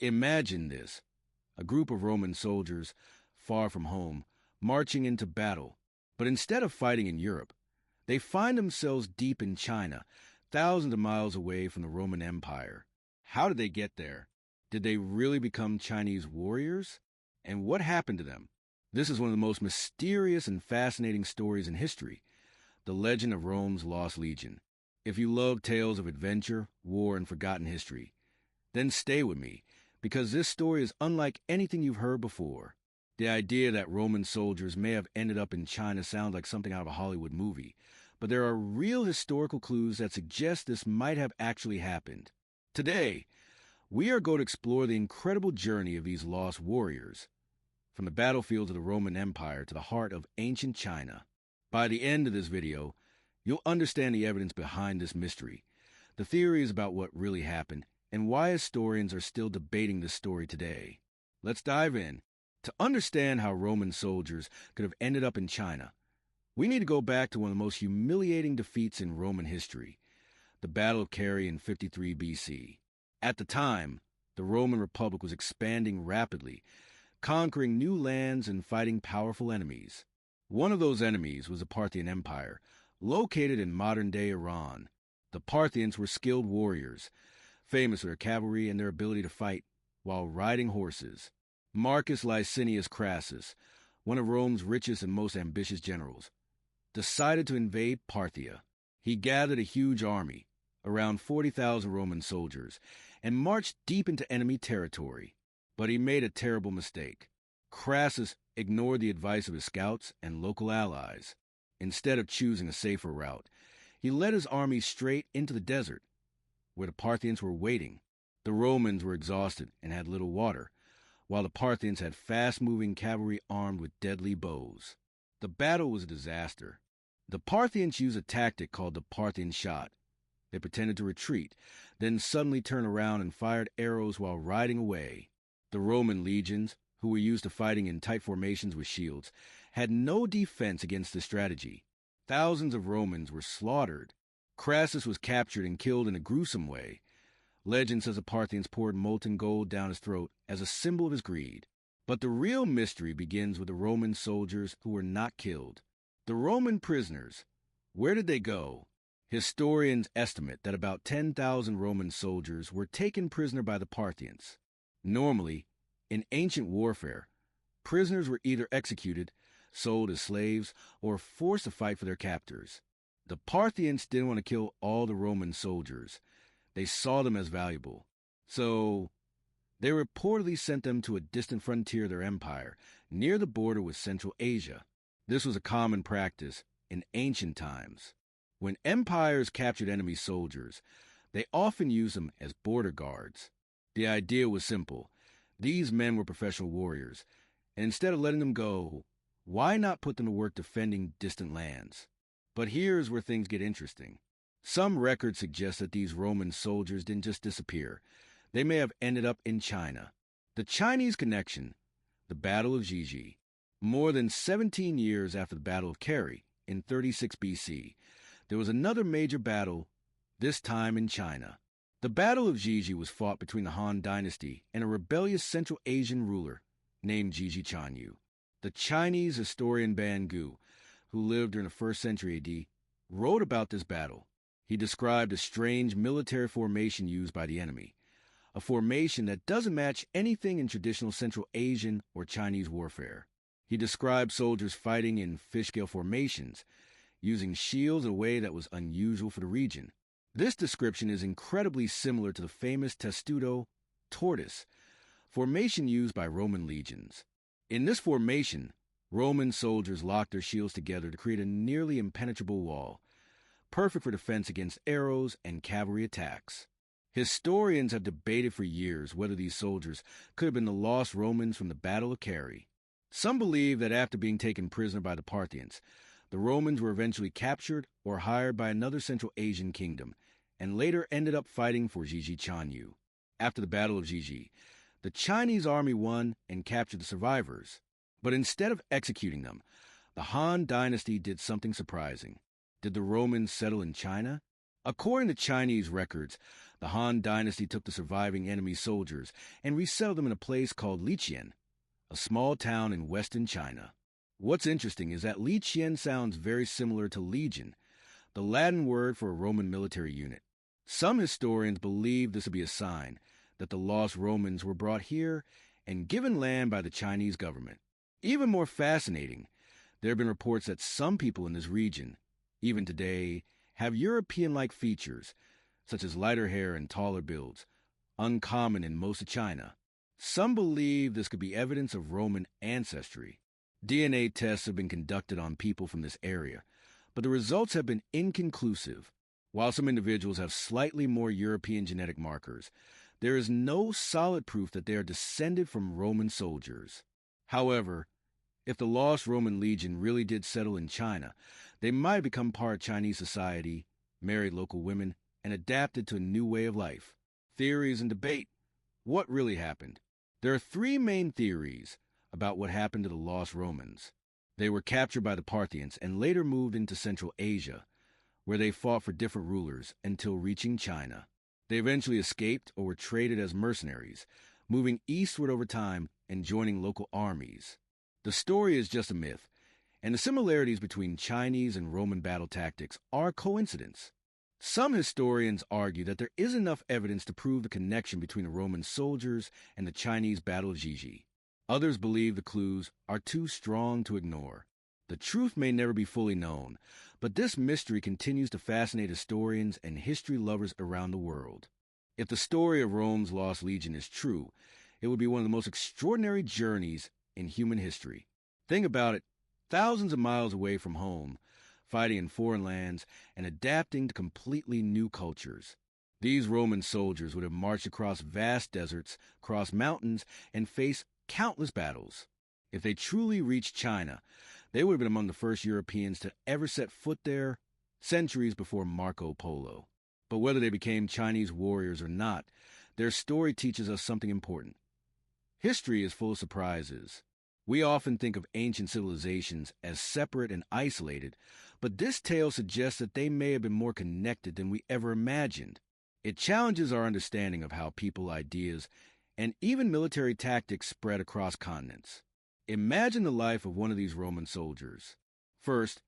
Imagine this: a group of Roman soldiers, far from home, marching into battle. But instead of fighting in Europe, they find themselves deep in China, thousands of miles away from the Roman Empire. How did they get there? Did they really become Chinese warriors? And what happened to them? This is one of the most mysterious and fascinating stories in history, the legend of Rome's Lost Legion. If you love tales of adventure, war, and forgotten history, then stay with me, because this story is unlike anything you've heard before. The idea that Roman soldiers may have ended up in China sounds like something out of a Hollywood movie, but there are real historical clues that suggest this might have actually happened. Today, we are going to explore the incredible journey of these lost warriors, from the battlefields of the Roman Empire to the heart of ancient China. By the end of this video, you'll understand the evidence behind this mystery, the theories about what really happened, and why historians are still debating this story today. Let's dive in. To understand how Roman soldiers could have ended up in China, we need to go back to one of the most humiliating defeats in Roman history, the Battle of Carrhae in 53 BC. At the time, the Roman Republic was expanding rapidly, conquering new lands and fighting powerful enemies. One of those enemies was the Parthian Empire, located in modern-day Iran. The Parthians were skilled warriors, famous for their cavalry and their ability to fight while riding horses. Marcus Licinius Crassus, one of Rome's richest and most ambitious generals, decided to invade Parthia. He gathered a huge army, around 40,000 Roman soldiers, and marched deep into enemy territory. But he made a terrible mistake. Crassus ignored the advice of his scouts and local allies. Instead of choosing a safer route, he led his army straight into the desert, where the Parthians were waiting. The Romans were exhausted and had little water, while the Parthians had fast-moving cavalry armed with deadly bows. The battle was a disaster. The Parthians used a tactic called the Parthian shot. They pretended to retreat, then suddenly turned around and fired arrows while riding away. The Roman legions, who were used to fighting in tight formations with shields, had no defense against this strategy. Thousands of Romans were slaughtered. Crassus was captured and killed in a gruesome way. Legend says the Parthians poured molten gold down his throat as a symbol of his greed. But the real mystery begins with the Roman soldiers who were not killed. The Roman prisoners. Where did they go? Historians estimate that about 10,000 Roman soldiers were taken prisoner by the Parthians. Normally, in ancient warfare, prisoners were either executed, sold as slaves, or forced to fight for their captors. The Parthians didn't want to kill all the Roman soldiers. They saw them as valuable. So, they reportedly sent them to a distant frontier of their empire, near the border with Central Asia. This was a common practice in ancient times. When empires captured enemy soldiers, they often used them as border guards. The idea was simple. These men were professional warriors, and instead of letting them go, why not put them to work defending distant lands? But here's where things get interesting. Some records suggest that these Roman soldiers didn't just disappear. They may have ended up in China. The Chinese connection, the Battle of Carrhae. More than 17 years after the Battle of Carrhae, in 36 BC, there was another major battle, this time in China. The Battle of Carrhae was fought between the Han Dynasty and a rebellious Central Asian ruler named Chanyu. The Chinese historian Ban Gu, who lived during the 1st century AD, wrote about this battle. He described a strange military formation used by the enemy, a formation that doesn't match anything in traditional Central Asian or Chinese warfare. He described soldiers fighting in fish-scale formations, using shields in a way that was unusual for the region. This description is incredibly similar to the famous testudo, tortoise, formation used by Roman legions. In this formation, Roman soldiers locked their shields together to create a nearly impenetrable wall, perfect for defense against arrows and cavalry attacks. Historians have debated for years whether these soldiers could have been the lost Romans from the Battle of Carrhae. Some believe that after being taken prisoner by the Parthians, the Romans were eventually captured or hired by another Central Asian kingdom, and later ended up fighting for Chanyu. After the Battle of Carrhae, the Chinese army won and captured the survivors. But instead of executing them, the Han Dynasty did something surprising. Did the Romans settle in China? According to Chinese records, The Han Dynasty took the surviving enemy soldiers and resettled them in a place called Liqian, a small town in western China. What's interesting is that Liqian sounds very similar to legion, the Latin word for a Roman military unit. Some historians believe this to be a sign that the lost Romans were brought here and given land by the Chinese government. Even more fascinating, there have been reports that some people in this region, even today, have European-like features, such as lighter hair and taller builds, uncommon in most of China. Some believe this could be evidence of Roman ancestry. DNA tests have been conducted on people from this area, but the results have been inconclusive. While some individuals have slightly more European genetic markers, there is no solid proof that they are descended from Roman soldiers. However, if the lost Roman legion really did settle in China, they might have become part of Chinese society, married local women, and adapted to a new way of life. Theories and debate. What really happened? There are three main theories about what happened to the lost Romans. They were captured by the Parthians and later moved into Central Asia, where they fought for different rulers until reaching China. They eventually escaped or were traded as mercenaries, moving eastward over time and joining local armies. The story is just a myth, and the similarities between Chinese and Roman battle tactics are a coincidence. Some historians argue that there is enough evidence to prove the connection between the Roman soldiers and the Chinese Battle of Carrhae. Others believe the clues are too strong to ignore. The truth may never be fully known, but this mystery continues to fascinate historians and history lovers around the world. If the story of Rome's lost legion is true, it would be one of the most extraordinary journeys in human history. Think about it, thousands of miles away from home, fighting in foreign lands and adapting to completely new cultures. These Roman soldiers would have marched across vast deserts, crossed mountains, and faced countless battles. If they truly reached China, they would have been among the first Europeans to ever set foot there, centuries before Marco Polo. But whether they became Chinese warriors or not, their story teaches us something important. History is full of surprises. We often think of ancient civilizations as separate and isolated, but this tale suggests that they may have been more connected than we ever imagined. It challenges our understanding of how people, ideas, and even military tactics spread across continents. Imagine the life of one of these Roman soldiers. First,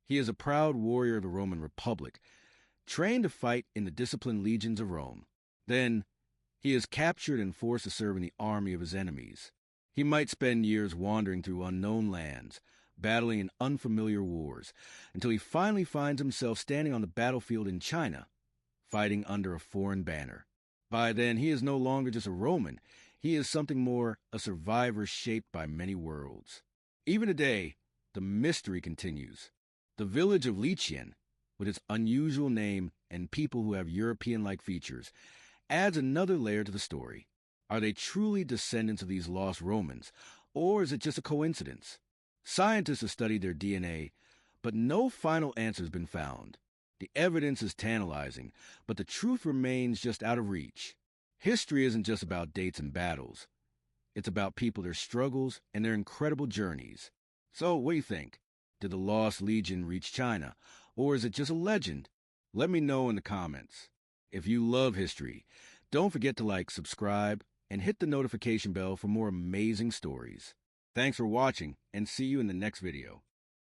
he is a proud warrior of the Roman Republic, trained to fight in the disciplined legions of Rome. Then, he is captured and forced to serve in the army of his enemies. He might spend years wandering through unknown lands, battling in unfamiliar wars, until he finally finds himself standing on the battlefield in China, fighting under a foreign banner. By then, he is no longer just a Roman. He is something more, a survivor shaped by many worlds. Even today, the mystery continues. The village of Liqian, with its unusual name and people who have European-like features, adds another layer to the story. Are they truly descendants of these lost Romans, or is it just a coincidence? Scientists have studied their DNA, but no final answer has been found. The evidence is tantalizing, but the truth remains just out of reach. History isn't just about dates and battles. It's about people, their struggles, and their incredible journeys. So, what do you think? Did the lost legion reach China, or is it just a legend? Let me know in the comments. If you love history, don't forget to like, subscribe, and hit the notification bell for more amazing stories. Thanks for watching, and see you in the next video.